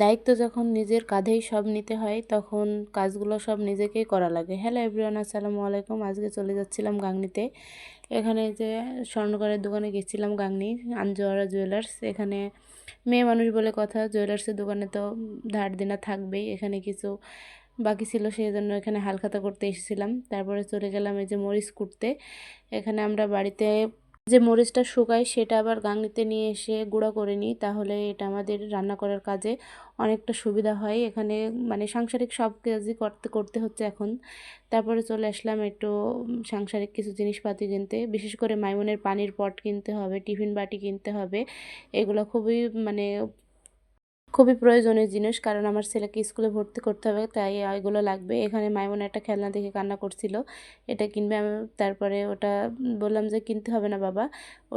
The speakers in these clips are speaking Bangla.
দায়িত্ব যখন নিজের কাঁধেই সব নিতে হয় তখন কাজগুলো সব নিজেকেই করা লাগে। হ্যালো এভরিওয়ান, আসসালামু আলাইকুম। আজকে চলে যাচ্ছিলাম গাংনীতে। এখানে যে স্বর্ণকারের দোকানে গেছিলাম, গাংনী আনজোয়ারা জুয়েলার্স। এখানে মেয়ে মানুষ বলে কথা, জুয়েলার্সের দোকানে তো ধার দেনা থাকবেই। এখানে কিছু বাকি ছিল, সেই জন্য এখানে হালখাতা করতে এসেছিলাম। তারপরে চলে গেলাম এই যে মরিচ কুটতে। এখানে আমরা বাড়িতে যে মরিচটা শুকাই সেটা আবার গাংনীতে নিয়ে এসে গুঁড়া করে নিই, তাহলে এটা আমাদের রান্না করার কাজে অনেকটা সুবিধা হয়। এখানে মানে সাংসারিক সব কাজই করতে করতে হচ্ছে এখন। তারপরে চলে আসলাম একটু সাংসারিক কিছু জিনিসপাতি কিনতে, বিশেষ করে মাইমনের পানির পট কিনতে হবে, টিফিন বাটি কিনতে হবে। এগুলো মানে খুবই প্রয়োজনীয় জিনিস, কারণ আমার ছেলেকে স্কুলে ভর্তি করতে হবে, তাই এগুলো লাগবে। এখানে মাইমন একটা খেলনা দেখে কান্না করছিল, এটা কিনবে। আমি তারপরে ওটা বললাম যে কিনতে হবে না বাবা,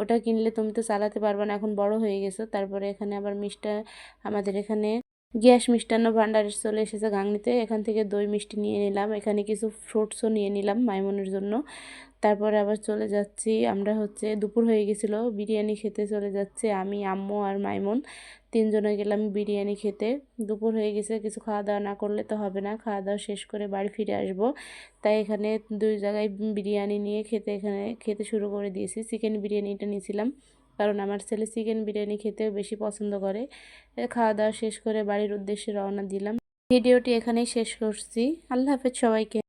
ওটা কিনলে তুমি তো চালাতে পারবে না, এখন বড় হয়ে গেছো। তারপরে এখানে আবার আমাদের এখানে গ্যাস মিষ্টান্ন ভাণ্ডারে চলে এসেছে গাংনীতে। এখান থেকে দই মিষ্টি নিয়ে নিলাম, এখানে কিছু ফ্রুটসও নিয়ে নিলাম মাইমনের জন্য। তারপরে আবার চলে যাচ্ছি আমরা, দুপুর হয়ে গেছিলো, বিরিয়ানি খেতে চলে যাচ্ছে আমি, আম্মু আর মাইমন তিনজনে গেলাম বিরিয়ানি খেতে। দুপুর হয়ে গেছে, কিছু খাওয়া দাওয়া না করলে তো হবে না, খাওয়া দাওয়া শেষ করে বাড়ি ফিরে আসব। তাই এখানে দুই জায়গায় বিরিয়ানি নিয়ে এখানে খেতে শুরু করে দিয়েছি। চিকেন বিরিয়ানিটা নিয়েছিলাম, কারণ আমার ছেলে চিকেন বিরিয়ানি খেতেও বেশি পছন্দ করে। খাওয়া দাওয়া শেষ করে বাড়ির উদ্দেশ্যে রওনা দিলাম। ভিডিওটি এখানেই শেষ করছি। আল্লাহ হাফেজ সবাইকে।